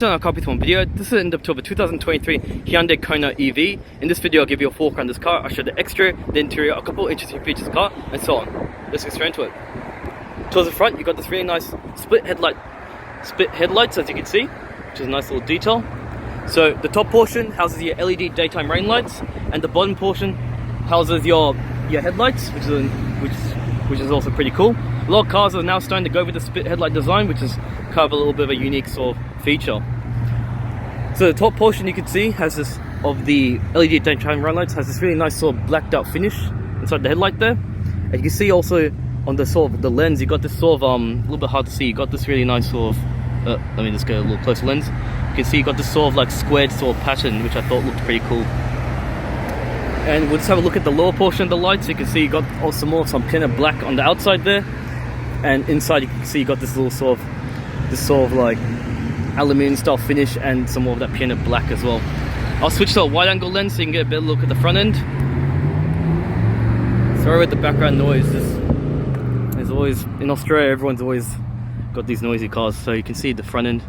On a copy one video. This is in October 2023 Hyundai Kona EV. In this video I'll give you a full around this car. I'll show the exterior, the interior, a couple interesting features of the car, and so on. Let's get straight into it. Towards the front you got this really nice split headlights, as you can see, which is a nice little detail. So the top portion houses your LED daytime rain lights, and the bottom portion houses your headlights, which is also pretty cool. A lot of cars are now starting to go with the split headlight design, which is kind of a little bit of a unique sort of feature. So the top portion you can see has this of the LED daytime run lights, has this really nice sort of blacked out finish inside the headlight there. And you can see also on the sort of the lens, you got this sort of a little bit hard to see, you got this really nice sort of let me just get a little closer lens. You can see you got this sort of like squared sort of pattern, which I thought looked pretty cool. And we'll just have a look at the lower portion of the lights. You can see you got also some kind of black on the outside there, and inside you can see you got this little sort of like aluminium style finish and some more of that piano black as well. I'll switch to a wide angle lens so you can get a better look at the front end. Sorry with the background noise. There's always, in Australia, everyone's always got these noisy cars, so you can see the front end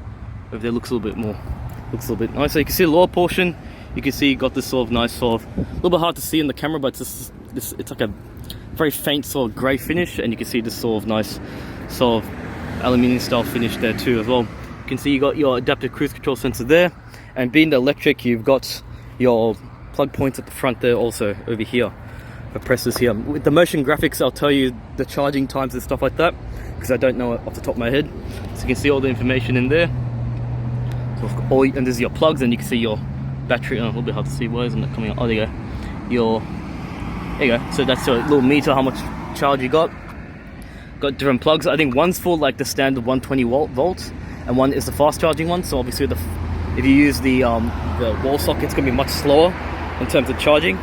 over there looks a little bit nice. So you can see the lower portion, you can see you got this sort of nice a little bit hard to see in the camera, but it's like a very faint sort of grey finish, and you can see this sort of nice sort of aluminium style finish there too as well. You can see you got your adaptive cruise control sensor there, and being the electric, you've got your plug points at the front there also over here. If I press this here, with the motion graphics I'll tell you the charging times and stuff like that, because I don't know it off the top of my head. So you can see all the information in there. So and there's your plugs, and you can see your battery. A little bit hard to see, why isn't it coming out? Oh, there you go. There you go. So that's a little meter how much charge you got. Got different plugs. I think one's for like the standard 120 volts, and one is the fast charging one. So obviously if you use the wall socket, it's going to be much slower in terms of charging.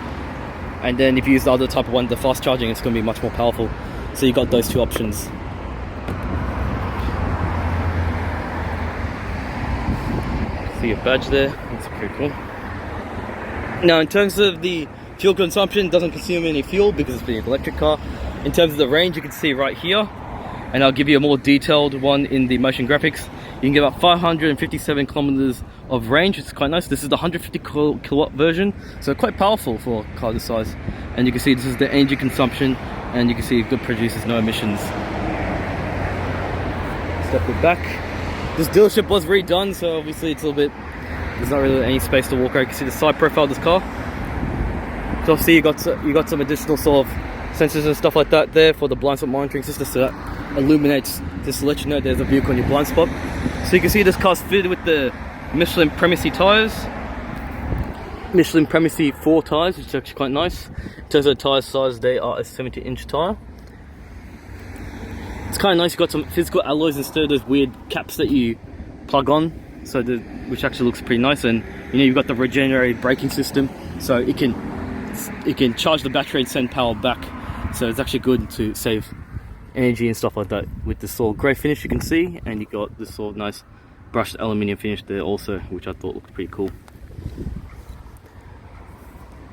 And then if you use the other type of one, the fast charging, it's going to be much more powerful. So you got those two options. See your badge there. That's pretty cool. Now in terms of the fuel consumption, it doesn't consume any fuel because it's being an electric car. In terms of the range, you can see right here, and I'll give you a more detailed one in the motion graphics. You can get about 557 kilometers of range, which is quite nice. This is the 150 kilowatt version, so quite powerful for a car this size. And you can see this is the energy consumption, and you can see it produces no emissions. Step it back. This dealership was redone, so obviously it's a little bit, there's not really any space to walk around. You can see the side profile of this car. So obviously you got some additional sort of sensors and stuff like that there for the blind spot monitoring system, so that illuminates, just to let you know there's a vehicle in your blind spot. So you can see this car's fitted with the Michelin Premium tyres, Michelin Premium 4 tyres, which is actually quite nice. In terms of the tyre size, they are a 70-inch tyre. It's kind of nice, you've got some physical alloys instead of those weird caps that you plug on, so which actually looks pretty nice. And you know, you've got the regenerative braking system, so it can charge the battery and send power back. So it's actually good to save energy and stuff like that. With this sort of grey finish you can see, and you got this sort of nice brushed aluminium finish there also, which I thought looked pretty cool.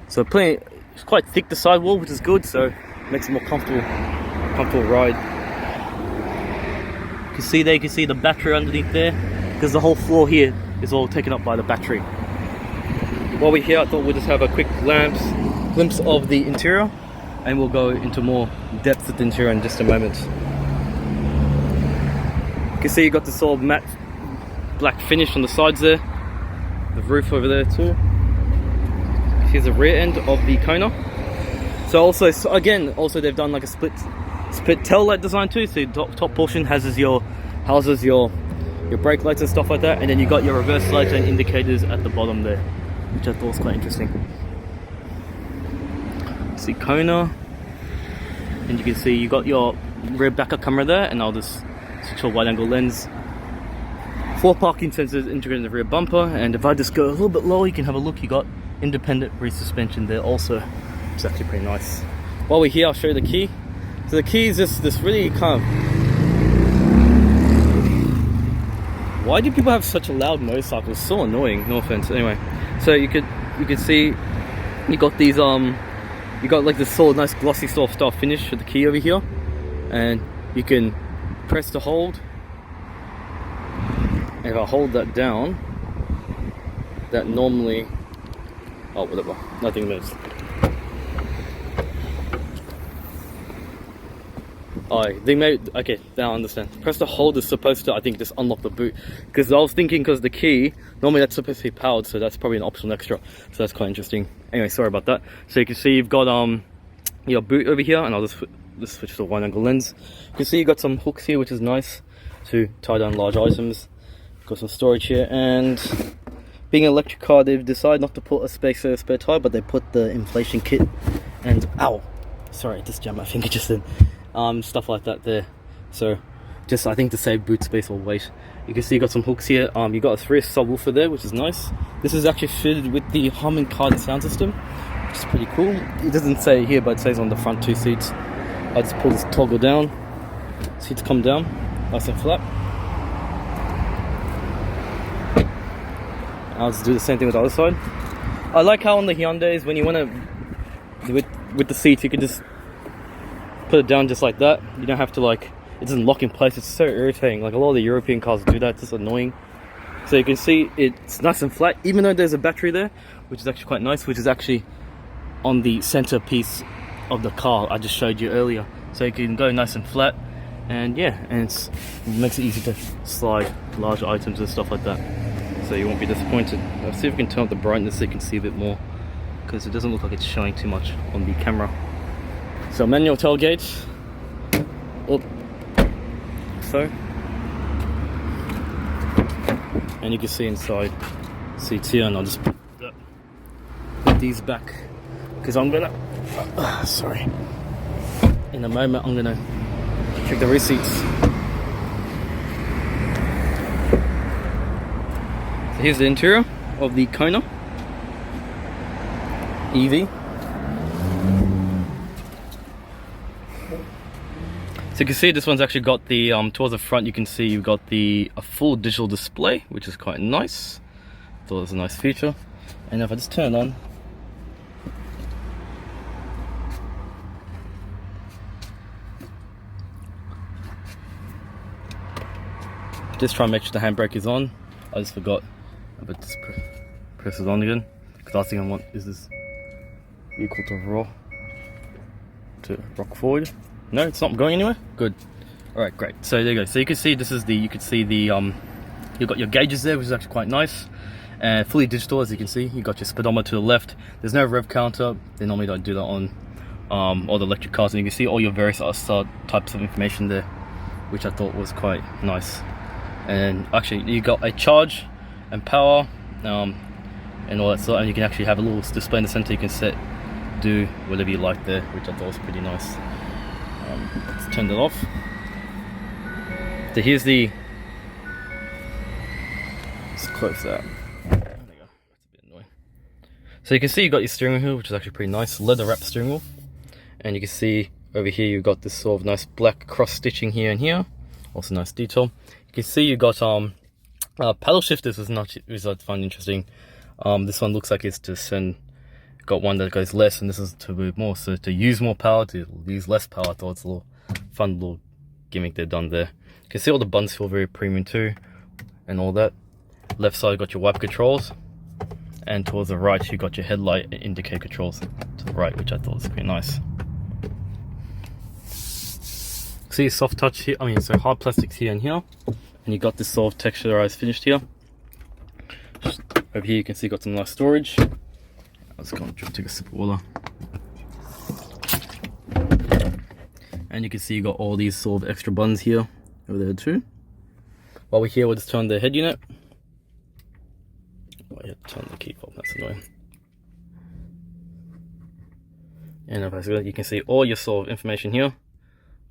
So it's quite thick, the sidewall, which is good, so it makes it more comfortable ride. You can see the battery underneath there, because the whole floor here is all taken up by the battery. While we're here, I thought we'd just have a quick glimpse of the interior, and we'll go into more depth of the interior in just a moment. You can see you got this sort of matte black finish on the sides there, the roof over there too. Here's the rear end of the Kona. So again they've done like a split tail light design too. So the top portion houses your brake lights and stuff like that, and then you got your reverse lights and indicators at the bottom there, which I thought was quite interesting. See Kona, and you can see you got your rear backup camera there, and I'll just switch to a wide angle lens. 4 parking sensors integrated in the rear bumper, and if I just go a little bit lower, you can have a look. You got independent rear suspension there also, which is actually pretty nice. While we're here, I'll show you the key. So the key is just this really kind of, why do people have such a loud motorcycle? It's so annoying, no offense. Anyway, so you could see you got these you got like this sort of nice glossy sort of style finish for the key over here, and you can press to hold, if I hold that down, that normally, oh whatever, nothing moves. Oh, they made, okay, now I understand. Press the hold is supposed to, I think, just unlock the boot. Because I was thinking, because the key, normally that's supposed to be powered, so that's probably an optional extra. So that's quite interesting. Anyway, sorry about that. So you can see you've got your boot over here, and I'll just switch to a wide angle lens. You can see you got some hooks here, which is nice to tie down large items. Got some storage here, and being an electric car, they've decided not to put a spare tire, but they put the inflation kit and, ow, sorry, I just jammed my finger just then. Stuff like that there, so just I think to save boot space or weight. You can see you got some hooks here. You got a 3S subwoofer there, which is nice. This is actually fitted with the Harman Kardon sound system, which is pretty cool. It doesn't say here, but it says on the front 2 seats. I just pull this toggle down, seats come down nice and flat. I'll just do the same thing with the other side. I like how on the Hyundais, when you want to with the seats, you can just put it down just like that. You don't have to, like, it doesn't lock in place. It's so irritating. Like, a lot of the European cars do that. It's just annoying. So you can see it's nice and flat, even though there's a battery there, which is actually quite nice, which is actually on the center piece of the car I just showed you earlier. So you can go nice and flat, and yeah, and it makes it easy to slide large items and stuff like that. So you won't be disappointed. Let's see if we can turn up the brightness so you can see a bit more, because it doesn't look like it's showing too much on the camera. So manual tailgate, up, so, and you can see inside seats here, and I'll just put these back, because I'm gonna, sorry, in a moment I'm gonna check the rear seats. So here's the interior of the Kona EV. So you can see this one's actually got the, towards the front you can see you've got a full digital display, which is quite nice. Thought it was a nice feature. And if I just turn it on, just try and make sure the handbrake is on. I just forgot, but just press it on again. Because last thing I want is this vehicle to rock forward. No, it's not going anywhere. Good. All right, great. So there you go. So you can see this is you could see you've got your gauges there, which is actually quite nice, and fully digital, as you can see. You got your speedometer to the left. There's no rev counter. They normally don't do that on all the electric cars, and you can see all your various other types of information there, which I thought was quite nice. And actually, you got a charge and power and all that stuff, and you can actually have a little display in the center. You can do whatever you like there, which I thought was pretty nice. Let's turn it off. So here's let's close that. There we go. That's a bit annoying. So you can see you got your steering wheel, which is actually pretty nice, leather wrapped steering wheel. And you can see over here you've got this sort of nice black cross stitching here and here, also nice detail. You can see you got paddle shifters, which I find interesting. This one looks like it's to send. Got one that goes less, and this is to move more, so to use more power, to use less power. I thought it's a little fun little gimmick they've done there. You can see all the buttons feel very premium too, and all that. Left side you got your wiper controls, and towards the right you got your headlight and indicator controls to the right, which I thought was pretty nice. See soft touch here, so hard plastics here and here, and you got this sort of texturized finish here. Just over here you can see you got some nice storage. I was going to take a sip of water. And you can see you got all these sort of extra buttons here over there too. While we're here, we'll just turn the head unit. Oh, I had to turn the key fob, that's annoying. And if I go, you can see all your sort of information here.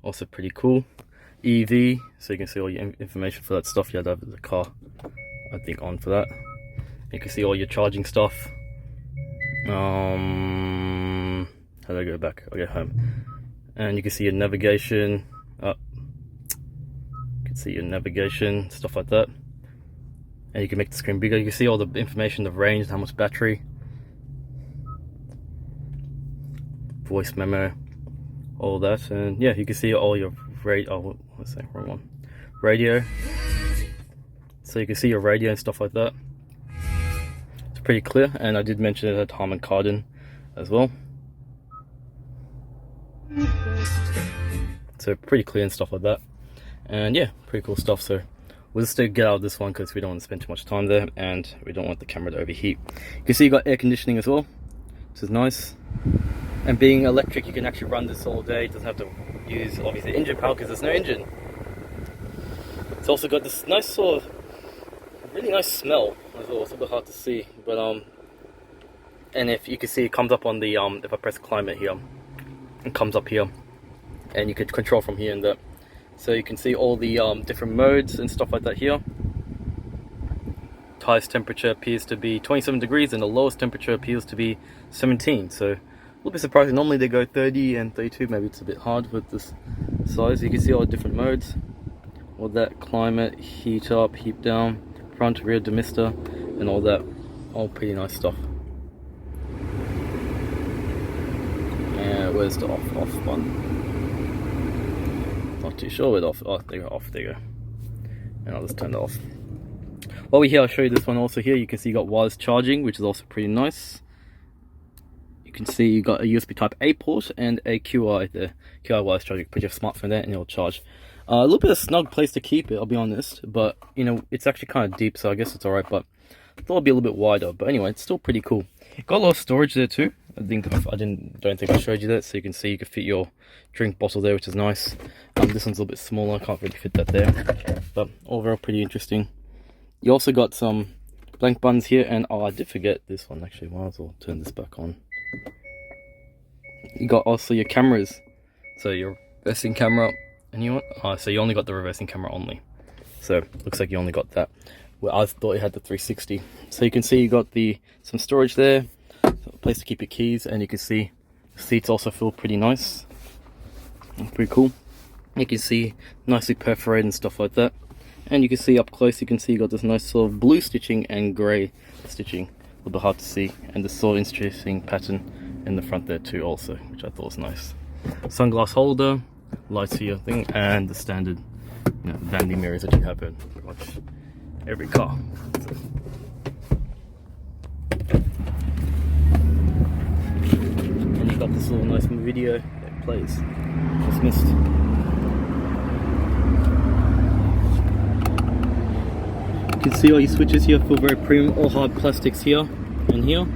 Also pretty cool. EV, so you can see all your information for that stuff. You had to have the car, I think, on for that. You can see all your charging stuff. How do I go back? I'll get home. And you can see your navigation. You can see your navigation, stuff like that. And you can make the screen bigger. You can see all the information, the range, how much battery, voice memo, all that. And yeah, you can see all your radio. Oh, what's that? Wrong one. Radio. so you can see your radio and stuff like that. It's pretty clear, and I did mention it had Harman Kardon as well. So pretty clear and stuff like that. And yeah, pretty cool stuff. So we'll just get out of this one because we don't want to spend too much time there, and we don't want the camera to overheat. You can see you got air conditioning as well, which is nice. And being electric, you can actually run this all day. It doesn't have to use obviously engine power because there's no engine. It's also got this nice sort of really nice smell as well. It's a bit hard to see, but and if you can see, it comes up on the if I press climate here, it comes up here, and you can control from here and there. So you can see all the different modes and stuff like that here. Highest temperature appears to be 27 degrees and the lowest temperature appears to be 17. So a little bit surprising. Normally they go 30 and 32. Maybe it's a bit hard with this size. You can see all the different modes. All that climate, heat up, heat down, front, rear demister, and all that. All pretty nice stuff. And where's the off one? Not too sure where the off. Oh, there you go. Off. There you go. And I'll just turn that off. While we're here, I'll show you this one also here. You can see you got wireless charging, which is also pretty nice. You can see you got a USB type A port and a QR there. QR wireless charging. Put your smartphone there and it'll charge. A little bit of a snug place to keep it, I'll be honest. But, you know, it's actually kind of deep, so I guess it's alright. But I thought it'd be a little bit wider. But anyway, it's still pretty cool. Got a lot of storage there too. I don't think I showed you that. So you can see you can fit your drink bottle there, which is nice. This one's a little bit smaller. I can't really fit that there. But overall, pretty interesting. You also got some blank buttons here, and oh, I did forget this one actually. Might as well turn this back on. You got also your cameras, so your reversing camera, and you want so you only got the reversing camera only. So looks like you only got that. Well, I thought you had the 360. So you can see you got some storage there, a place to keep your keys, and you can see the seats also feel pretty nice, pretty cool. You can see nicely perforated and stuff like that. And you can see up close, you can see you got this nice sort of blue stitching and grey stitching. A little bit hard to see. And this sort of interesting pattern in the front there too also, which I thought was nice. Sunglass holder, lights for your thing, and the standard, you know, vanity mirrors that you have in pretty much every car. So. And you got this little nice video that plays. Just missed. You can see all your switches here feel very premium, all hard plastics here and here.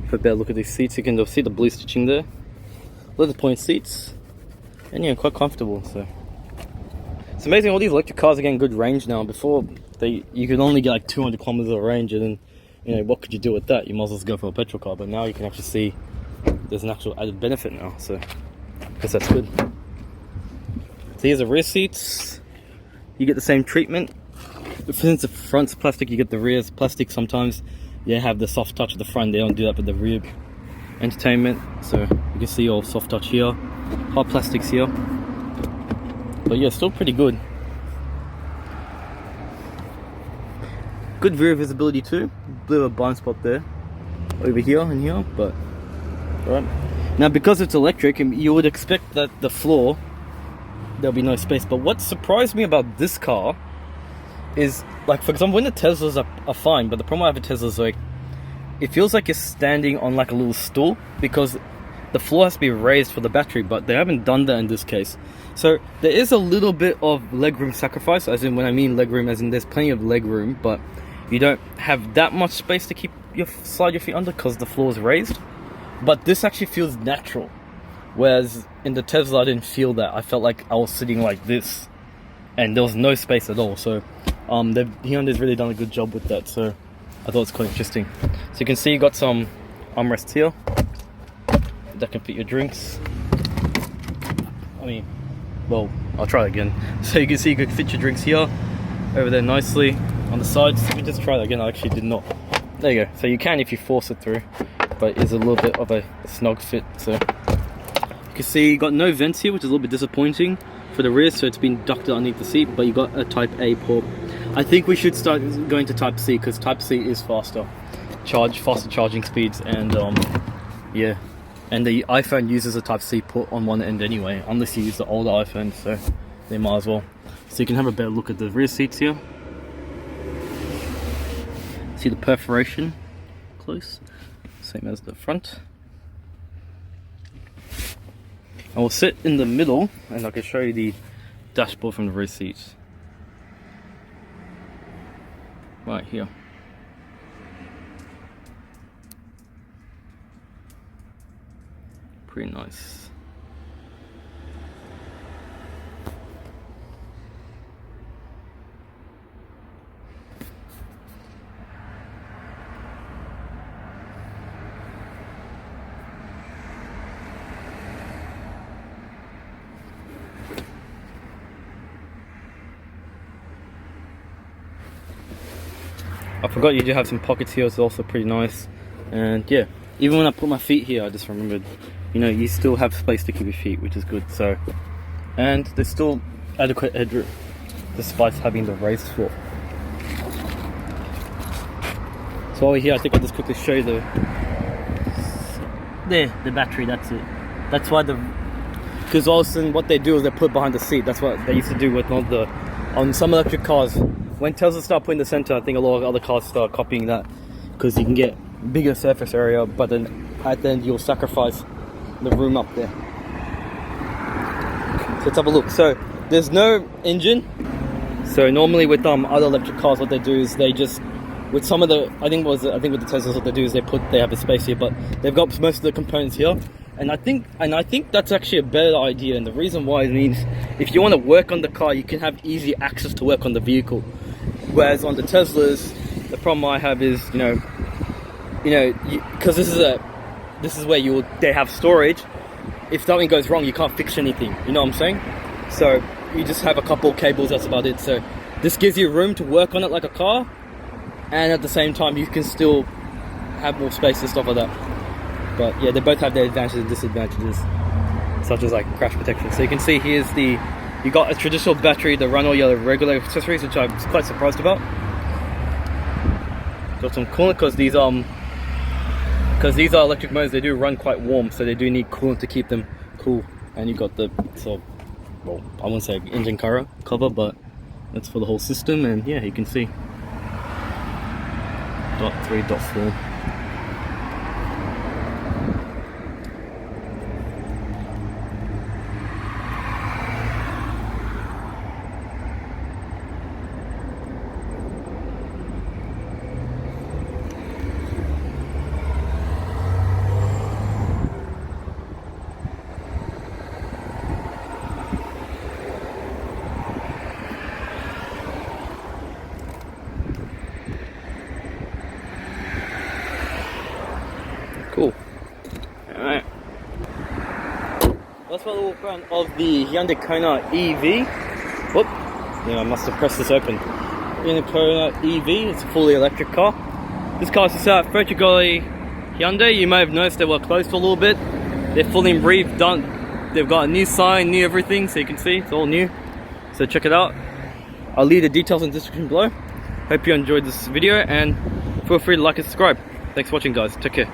For a better look at these seats, you can see the blue stitching there. Leather point seats, and yeah, quite comfortable. So it's amazing all these electric cars are getting good range now. Before you could only get like 200 kilometers of range, and then, you know, what could you do with that? You might as well go for a petrol car. But now you can actually see there's an actual added benefit now. So I guess that's good. So here's the rear seats. You get the same treatment. Since the front's plastic, you get the rear's plastic. Sometimes you have the soft touch at the front. They don't do that with the rear entertainment. So you can see all soft touch here, hard plastics here. But yeah, still pretty good. Good rear visibility too. A bit of a blind spot there, over here and here, but alright. Now, because it's electric, you would expect that the floor, there'll be no space. But what surprised me about this car is, like, for example, when the Teslas are fine, but the problem I have with Teslas is, like, it feels like you're standing on like a little stool, because the floor has to be raised for the battery, but they haven't done that in this case. So there is a little bit of legroom sacrifice, as in, when I mean legroom, as in there's plenty of legroom, but you don't have that much space to slide your feet under because the floor is raised. But this actually feels natural, whereas in the Tesla I didn't feel that. I felt like I was sitting like this, and there was no space at all. So Hyundai's really done a good job with that. So I thought it's quite interesting. So you can see you got some armrests here that can fit your drinks. I mean, well, I'll try it again. So you can see you can fit your drinks here, over there nicely. On the sides, let me just try that again. I actually did not. There you go. So you can if you force it through, but it's a little bit of a snug fit. So you can see you got no vents here, which is a little bit disappointing for the rear. So it's been ducted underneath the seat, but you got a Type A port. I think we should start going to Type C, because Type C is faster charging speeds, and yeah, And the iPhone uses a Type-C port on one end anyway, unless you use the older iPhone, so they might as well. So you can have a better look at the rear seats here. See the perforation close, same as the front. I will sit in the middle and I can show you the dashboard from the rear seats. Right here. Pretty nice. I forgot you do have some pockets here, it's also pretty nice. And yeah, even when I put my feet here, I just remembered, you know, you still have space to keep your feet, which is good. So, and there's still adequate headroom despite having the raised floor. So while we're here, I think I'll just quickly show you the battery. That's it. That's why because often what they do is they put it behind the seat. That's what they used to do with on some electric cars. When Tesla start putting the center, I think a lot of other cars start copying that, because you can get bigger surface area, but then at the end you'll sacrifice the room up there. So let's have a look. So there's no engine. So normally with other electric cars, what they do is they just, with some of the, I think with the Teslas, what they do is they have a space here, but they've got most of the components here. And I think that's actually a better idea. And the reason why means if you want to work on the car, you can have easy access to work on the vehicle. Whereas on the Teslas, the problem I have is, because this is where they have storage. If something goes wrong, you can't fix anything. You know what I'm saying? So you just have a couple cables. That's about it. So this gives you room to work on it like a car, and at the same time you can still have more space and stuff like that. But yeah, they both have their advantages and disadvantages, such as like crash protection. So you can see here's you got a traditional battery to run all your regular accessories, which I was quite surprised about. Got some coolant because these are electric motors. They do run quite warm, so they do need coolant to keep them cool. And you got the well, I won't say engine cover, but that's for the whole system. And yeah, you can see .3, .4. Cool. Alright. That's what the walk around of the Hyundai Kona EV. Whoop. Yeah, I must have pressed this open. Hyundai Kona EV, it's a fully electric car. This car's just out of Portugal Hyundai. You may have noticed they were closed for a little bit. They're fully redone. They've got a new sign, new everything, so you can see it's all new. So check it out. I'll leave the details in the description below. Hope you enjoyed this video, and feel free to like and subscribe. Thanks for watching, guys. Take care.